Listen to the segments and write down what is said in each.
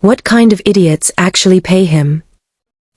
What kind of idiots actually pay him?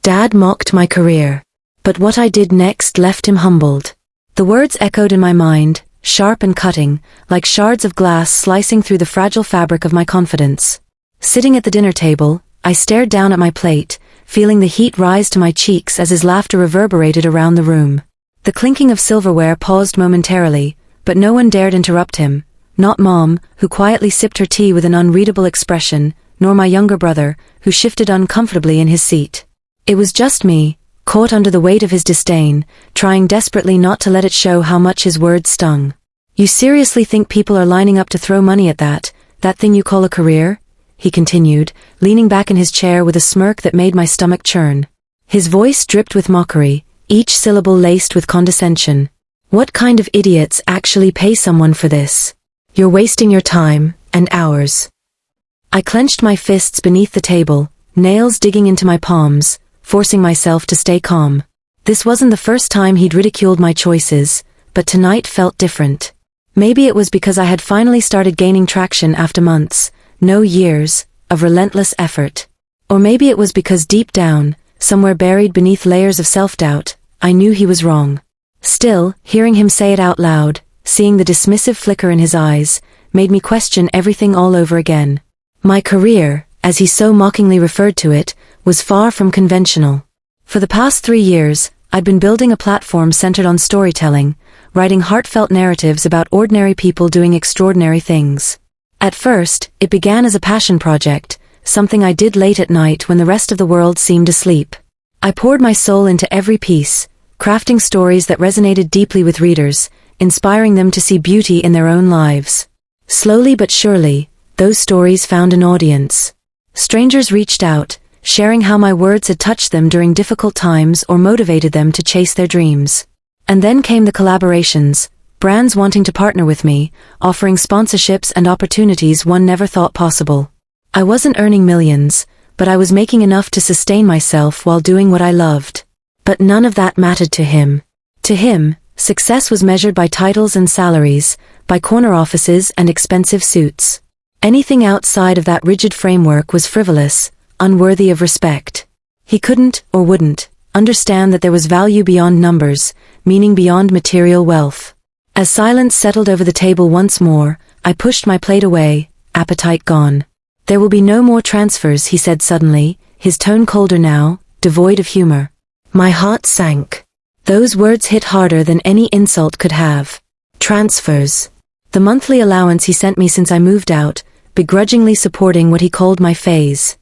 Dad mocked my career. But what I did next left him humbled. The words echoed in my mind, sharp and cutting, like shards of glass slicing through the fragile fabric of my confidence. Sitting at the dinner table, I stared down at my plate, feeling the heat rise to my cheeks as his laughter reverberated around the room. The clinking of silverware paused momentarily, but no one dared interrupt him, not Mom, who quietly sipped her tea with an unreadable expression, nor my younger brother, who shifted uncomfortably in his seat. It was just me, caught under the weight of his disdain, trying desperately not to let it show how much his words stung. You seriously think people are lining up to throw money at that thing you call a career? He continued, leaning back in his chair with a smirk that made my stomach churn. His voice dripped with mockery, each syllable laced with condescension. What kind of idiots actually pay someone for this? You're wasting your time, and ours. I clenched my fists beneath the table, nails digging into my palms, forcing myself to stay calm. This wasn't the first time he'd ridiculed my choices, but tonight felt different. Maybe it was because I had finally started gaining traction after months, no years, of relentless effort. Or maybe it was because deep down, somewhere buried beneath layers of self-doubt, I knew he was wrong. Still, hearing him say it out loud, seeing the dismissive flicker in his eyes, made me question everything all over again. My career, as he so mockingly referred to it, was far from conventional. For the past 3 years, I'd been building a platform centered on storytelling, writing heartfelt narratives about ordinary people doing extraordinary things. At first, it began as a passion project, something I did late at night when the rest of the world seemed asleep. I poured my soul into every piece, crafting stories that resonated deeply with readers, inspiring them to see beauty in their own lives. Slowly but surely, those stories found an audience. Strangers reached out, sharing how my words had touched them during difficult times or motivated them to chase their dreams. And then came the collaborations, brands wanting to partner with me, offering sponsorships and opportunities one never thought possible. I wasn't earning millions, but I was making enough to sustain myself while doing what I loved. But none of that mattered to him. To him, success was measured by titles and salaries, by corner offices and expensive suits. Anything outside of that rigid framework was frivolous, unworthy of respect. He couldn't, or wouldn't, understand that there was value beyond numbers, meaning beyond material wealth. As silence settled over the table once more, I pushed my plate away, appetite gone. There will be no more transfers, he said suddenly, his tone colder now, devoid of humor. My heart sank. Those words hit harder than any insult could have. Transfers. The monthly allowance he sent me since I moved out, begrudgingly supporting what he called my phase.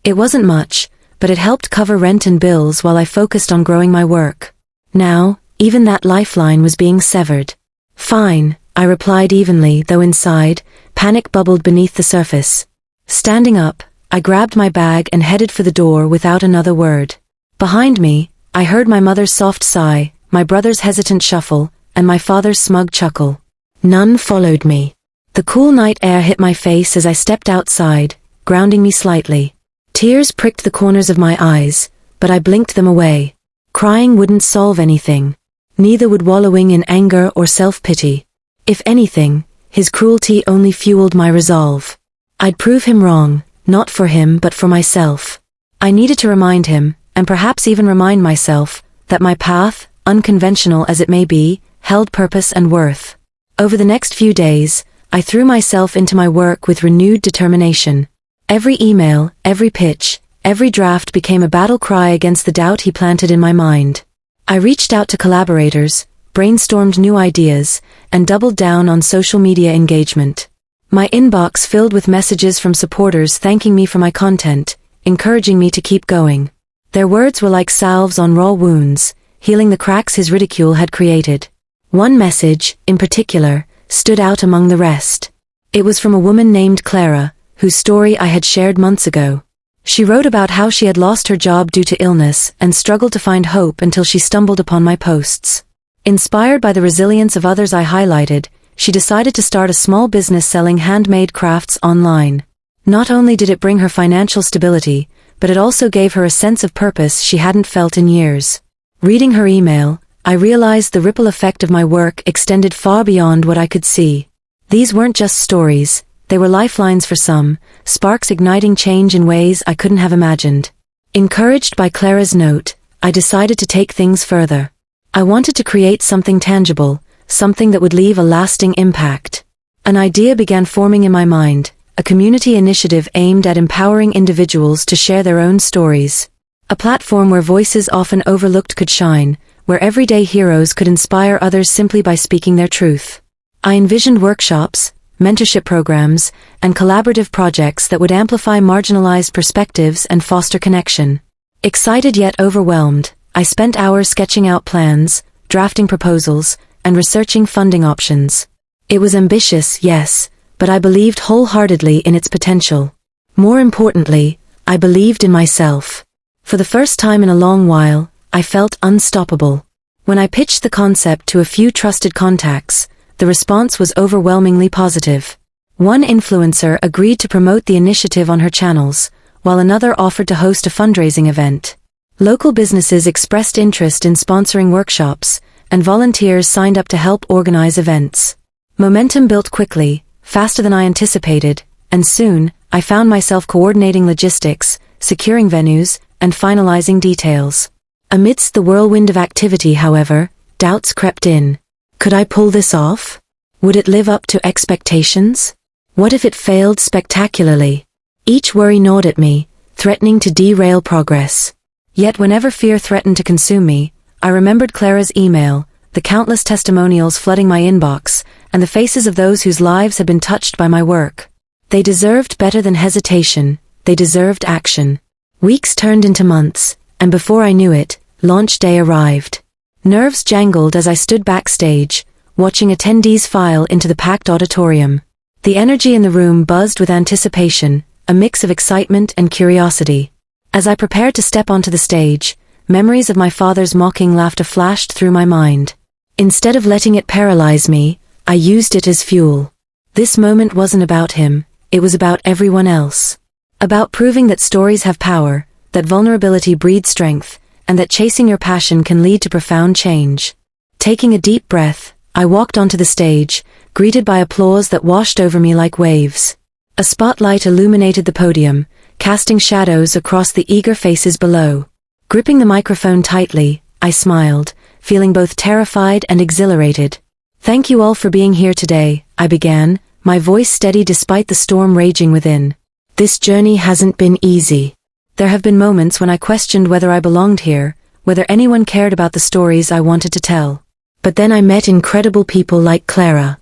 It wasn't much, but it helped cover rent and bills while I focused on growing my work. Now, even that lifeline was being severed. Fine, I replied evenly, though inside, panic bubbled beneath the surface. Standing up, I grabbed my bag and headed for the door without another word. Behind me, I heard my mother's soft sigh, my brother's hesitant shuffle, and my father's smug chuckle. None followed me. The cool night air hit my face as I stepped outside, grounding me slightly. Tears pricked the corners of my eyes, but I blinked them away. Crying wouldn't solve anything. Neither would wallowing in anger or self-pity. If anything, his cruelty only fueled my resolve. I'd prove him wrong, not for him but for myself. I needed to remind him, and perhaps even remind myself, that my path, unconventional as it may be, held purpose and worth. Over the next few days, I threw myself into my work with renewed determination. Every email, every pitch, every draft became a battle cry against the doubt he planted in my mind. I reached out to collaborators, brainstormed new ideas, and doubled down on social media engagement. My inbox filled with messages from supporters thanking me for my content, encouraging me to keep going. Their words were like salves on raw wounds, healing the cracks his ridicule had created. One message, in particular, stood out among the rest. It was from a woman named Clara, whose story I had shared months ago. She wrote about how she had lost her job due to illness and struggled to find hope until she stumbled upon my posts. Inspired by the resilience of others I highlighted, she decided to start a small business selling handmade crafts online. Not only did it bring her financial stability, but it also gave her a sense of purpose she hadn't felt in years. Reading her email, I realized the ripple effect of my work extended far beyond what I could see. These weren't just stories, They were lifelines for some, sparks igniting change in ways I couldn't have imagined. Encouraged by Clara's note, I decided to take things further. I wanted to create something tangible, something that would leave a lasting impact. An idea began forming in my mind, a community initiative aimed at empowering individuals to share their own stories. A platform where voices often overlooked could shine, where everyday heroes could inspire others simply by speaking their truth. I envisioned workshops, mentorship programs, and collaborative projects that would amplify marginalized perspectives and foster connection. Excited yet overwhelmed, I spent hours sketching out plans, drafting proposals, and researching funding options. It was ambitious, yes, but I believed wholeheartedly in its potential. More importantly, I believed in myself. For the first time in a long while, I felt unstoppable. When I pitched the concept to a few trusted contacts, the response was overwhelmingly positive. One influencer agreed to promote the initiative on her channels, while another offered to host a fundraising event. Local businesses expressed interest in sponsoring workshops, and volunteers signed up to help organize events. Momentum built quickly, faster than I anticipated, and soon, I found myself coordinating logistics, securing venues, and finalizing details. Amidst the whirlwind of activity, however, doubts crept in. Could I pull this off? Would it live up to expectations? What if it failed spectacularly? Each worry gnawed at me, threatening to derail progress. Yet whenever fear threatened to consume me, I remembered Clara's email, the countless testimonials flooding my inbox, and the faces of those whose lives had been touched by my work. They deserved better than hesitation, they deserved action. Weeks turned into months, and before I knew it, launch day arrived. Nerves jangled as I stood backstage, watching attendees file into the packed auditorium. The energy in the room buzzed with anticipation, a mix of excitement and curiosity. As I prepared to step onto the stage, memories of my father's mocking laughter flashed through my mind. Instead of letting it paralyze me, I used it as fuel. This moment wasn't about him, it was about everyone else. About proving that stories have power, that vulnerability breeds strength, and that chasing your passion can lead to profound change. Taking a deep breath, I walked onto the stage, greeted by applause that washed over me like waves. A spotlight illuminated the podium, casting shadows across the eager faces below. Gripping the microphone tightly, I smiled, feeling both terrified and exhilarated. "Thank you all for being here today," I began, my voice steady despite the storm raging within. "This journey hasn't been easy. There have been moments when I questioned whether I belonged here, whether anyone cared about the stories I wanted to tell. But then I met incredible people like Clara."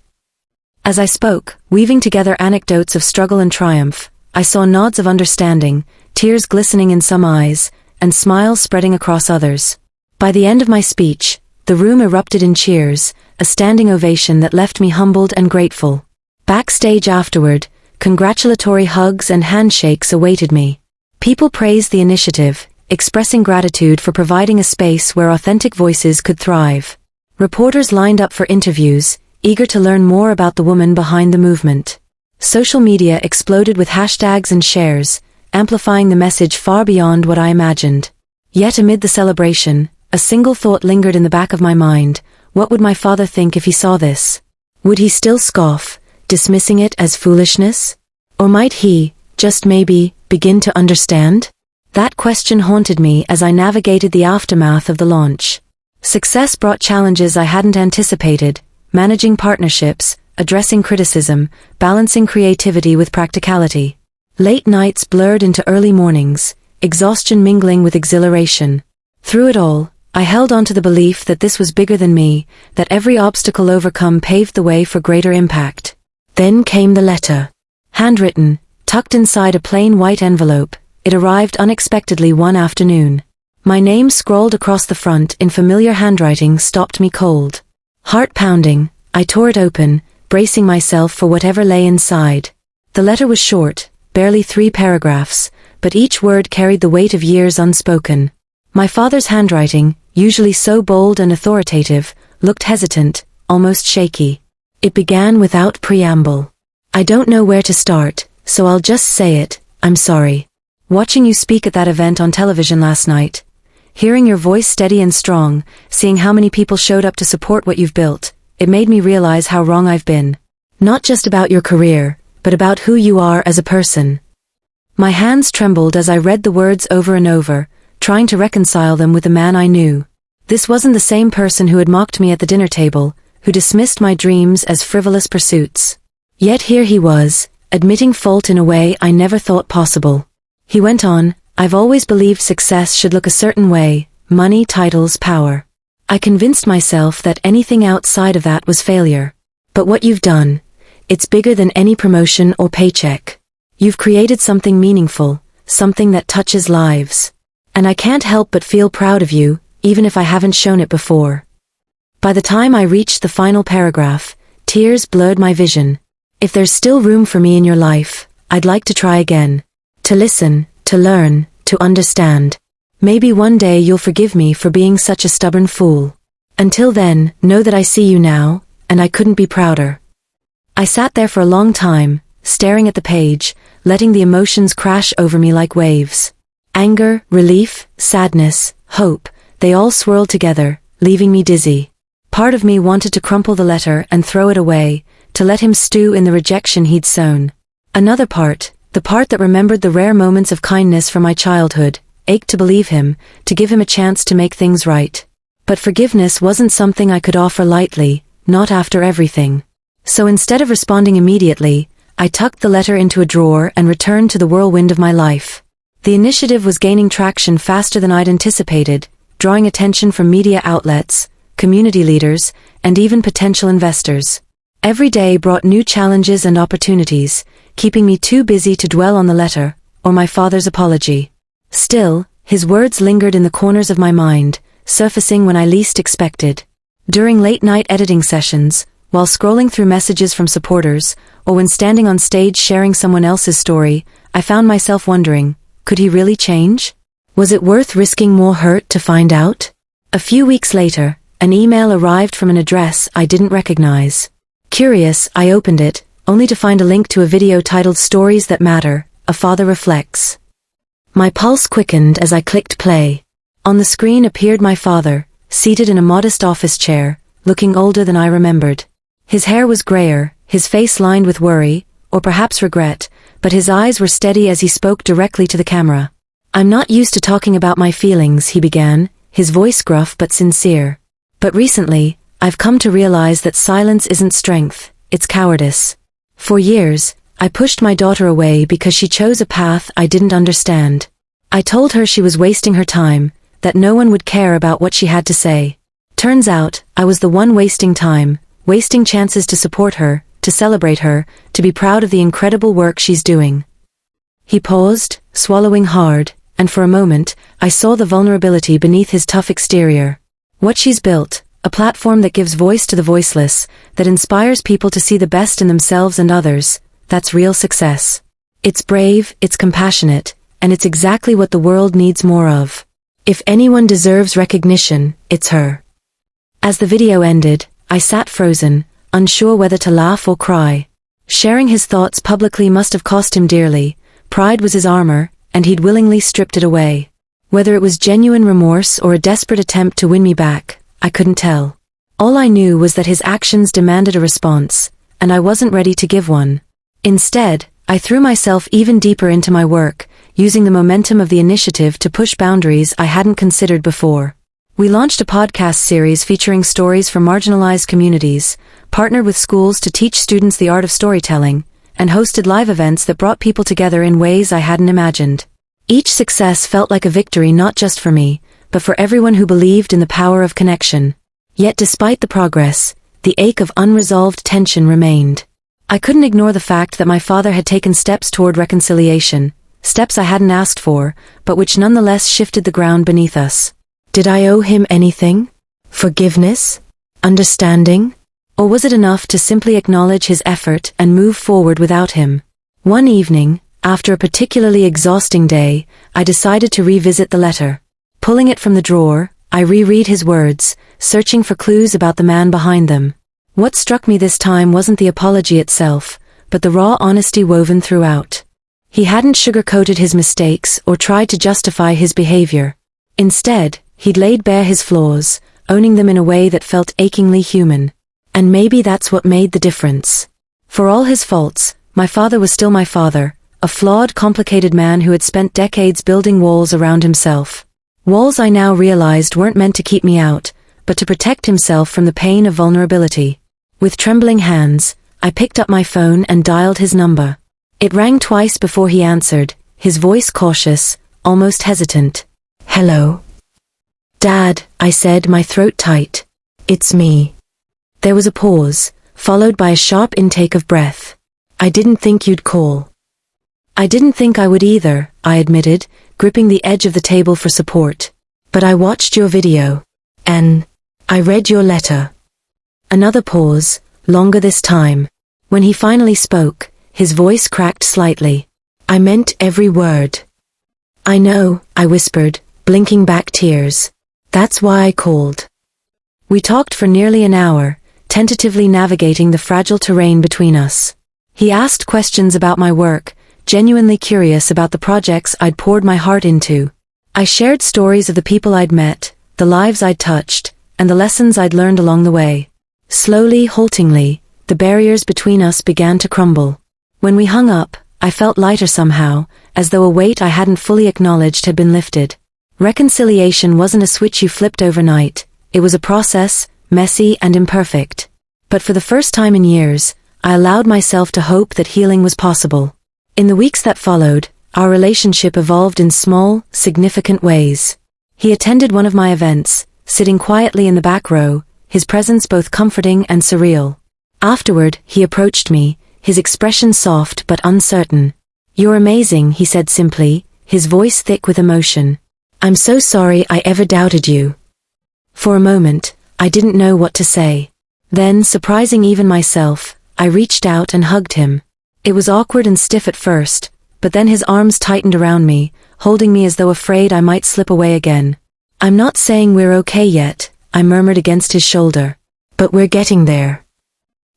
As I spoke, weaving together anecdotes of struggle and triumph, I saw nods of understanding, tears glistening in some eyes, and smiles spreading across others. By the end of my speech, the room erupted in cheers, a standing ovation that left me humbled and grateful. Backstage afterward, congratulatory hugs and handshakes awaited me. People praised the initiative, expressing gratitude for providing a space where authentic voices could thrive. Reporters lined up for interviews, eager to learn more about the woman behind the movement. Social media exploded with hashtags and shares, amplifying the message far beyond what I imagined. Yet amid the celebration, a single thought lingered in the back of my mind. What would my father think if he saw this? Would he still scoff, dismissing it as foolishness? Or might he, just maybe, begin to understand? That question haunted me as I navigated the aftermath of the launch. Success brought challenges I hadn't anticipated, managing partnerships, addressing criticism, balancing creativity with practicality. Late nights blurred into early mornings, exhaustion mingling with exhilaration. Through it all, I held on to the belief that this was bigger than me, that every obstacle overcome paved the way for greater impact. Then came the letter. Handwritten, tucked inside a plain white envelope, it arrived unexpectedly one afternoon. My name scrawled across the front in familiar handwriting stopped me cold. Heart pounding, I tore it open, bracing myself for whatever lay inside. The letter was short, barely 3 paragraphs, but each word carried the weight of years unspoken. My father's handwriting, usually so bold and authoritative, looked hesitant, almost shaky. It began without preamble. "I don't know where to start, so I'll just say it, I'm sorry. Watching you speak at that event on television last night, hearing your voice steady and strong, seeing how many people showed up to support what you've built, it made me realize how wrong I've been. Not just about your career, but about who you are as a person. My hands trembled as I read the words over and over, trying to reconcile them with the man I knew. This wasn't the same person who had mocked me at the dinner table, who dismissed my dreams as frivolous pursuits. Yet here he was, admitting fault in a way I never thought possible. He went on, "I've always believed success should look a certain way, money, titles, power. I convinced myself that anything outside of that was failure. But what you've done, it's bigger than any promotion or paycheck. You've created something meaningful, something that touches lives. And I can't help but feel proud of you, even if I haven't shown it before." By the time I reached the final paragraph, tears blurred my vision. If there's still room for me in your life, I'd like to try again. To listen, to learn, to understand. Maybe one day you'll forgive me for being such a stubborn fool. Until then, know that I see you now, and I couldn't be prouder. I sat there for a long time, staring at the page, letting the emotions crash over me like waves. Anger, relief, sadness, hope, they all swirled together, leaving me dizzy. Part of me wanted to crumple the letter and throw it away, to let him stew in the rejection he'd sown. Another part, the part that remembered the rare moments of kindness from my childhood, ached to believe him, to give him a chance to make things right. But forgiveness wasn't something I could offer lightly, not after everything. So instead of responding immediately, I tucked the letter into a drawer and returned to the whirlwind of my life. The initiative was gaining traction faster than I'd anticipated, drawing attention from media outlets, community leaders, and even potential investors. Every day brought new challenges and opportunities, keeping me too busy to dwell on the letter, or my father's apology. Still, his words lingered in the corners of my mind, surfacing when I least expected. During late-night editing sessions, while scrolling through messages from supporters, or when standing on stage sharing someone else's story, I found myself wondering, could he really change? Was it worth risking more hurt to find out? A few weeks later, an email arrived from an address I didn't recognize. Curious, I opened it, only to find a link to a video titled "Stories That Matter, A Father Reflects." My pulse quickened as I clicked play. On the screen appeared my father, seated in a modest office chair, looking older than I remembered. His hair was grayer, his face lined with worry, or perhaps regret, but his eyes were steady as he spoke directly to the camera. "I'm not used to talking about my feelings," he began, his voice gruff but sincere. "But recently, I've come to realize that silence isn't strength, it's cowardice. For years, I pushed my daughter away because she chose a path I didn't understand. I told her she was wasting her time, that no one would care about what she had to say. Turns out, I was the one wasting time, wasting chances to support her, to celebrate her, to be proud of the incredible work she's doing." He paused, swallowing hard, and for a moment, I saw the vulnerability beneath his tough exterior. What she's built, a platform that gives voice to the voiceless, that inspires people to see the best in themselves and others, that's real success. It's brave, it's compassionate, and it's exactly what the world needs more of. If anyone deserves recognition, it's her. As the video ended, I sat frozen, unsure whether to laugh or cry. Sharing his thoughts publicly must have cost him dearly. Pride was his armor, and he'd willingly stripped it away. Whether it was genuine remorse or a desperate attempt to win me back, I couldn't tell. All I knew was that his actions demanded a response, and I wasn't ready to give one. Instead, I threw myself even deeper into my work, using the momentum of the initiative to push boundaries I hadn't considered before. We launched a podcast series featuring stories from marginalized communities, partnered with schools to teach students the art of storytelling, and hosted live events that brought people together in ways I hadn't imagined. Each success felt like a victory not just for me, but for everyone who believed in the power of connection. Yet despite the progress, the ache of unresolved tension remained. I couldn't ignore the fact that my father had taken steps toward reconciliation, steps I hadn't asked for, but which nonetheless shifted the ground beneath us. Did I owe him anything? Forgiveness? Understanding? Or was it enough to simply acknowledge his effort and move forward without him? One evening, after a particularly exhausting day, I decided to revisit the letter. Pulling it from the drawer, I reread his words, searching for clues about the man behind them. What struck me this time wasn't the apology itself, but the raw honesty woven throughout. He hadn't sugarcoated his mistakes or tried to justify his behavior. Instead, he'd laid bare his flaws, owning them in a way that felt achingly human. And maybe that's what made the difference. For all his faults, My father was still my father, a flawed, complicated man who had spent decades building walls around himself. Walls I now realized weren't meant to keep me out, but to protect himself from the pain of vulnerability. With trembling hands, I picked up my phone and dialed his number. It rang twice before he answered, his voice cautious, almost hesitant. "Hello?" "Dad," I said, my throat tight. "It's me." There was a pause, followed by a sharp intake of breath. "I didn't think you'd call." "I didn't think I would either," I admitted, gripping the edge of the table for support. "But I watched your video. And I read your letter." Another pause, longer this time. When he finally spoke, his voice cracked slightly. "I meant every word." "I know," I whispered, blinking back tears. "That's why I called." We talked for nearly an hour, tentatively navigating the fragile terrain between us. He asked questions about my work, genuinely curious about the projects I'd poured my heart into. I shared stories of the people I'd met, the lives I'd touched, and the lessons I'd learned along the way. Slowly, haltingly, the barriers between us began to crumble. When we hung up, I felt lighter somehow, as though a weight I hadn't fully acknowledged had been lifted. Reconciliation wasn't a switch you flipped overnight. It was a process, messy and imperfect. But for the first time in years, I allowed myself to hope that healing was possible. In the weeks that followed, our relationship evolved in small, significant ways. He attended one of my events, sitting quietly in the back row, his presence both comforting and surreal. Afterward, he approached me, his expression soft but uncertain. "You're amazing," he said simply, his voice thick with emotion. "I'm so sorry I ever doubted you." For a moment, I didn't know what to say. Then, surprising even myself, I reached out and hugged him. It was awkward and stiff at first, but then his arms tightened around me, holding me as though afraid I might slip away again. "I'm not saying we're okay yet," I murmured against his shoulder. "But we're getting there."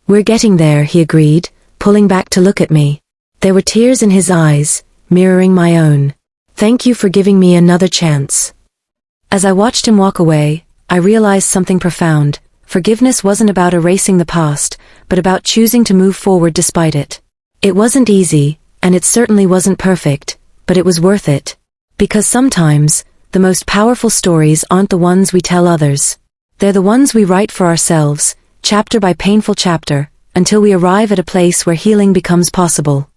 "We're getting there," he agreed, pulling back to look at me. There were tears in his eyes, mirroring my own. "Thank you for giving me another chance." As I watched him walk away, I realized something profound. Forgiveness wasn't about erasing the past, but about choosing to move forward despite it. It wasn't easy, and it certainly wasn't perfect, but it was worth it. Because sometimes, the most powerful stories aren't the ones we tell others. They're the ones we write for ourselves, chapter by painful chapter, until we arrive at a place where healing becomes possible.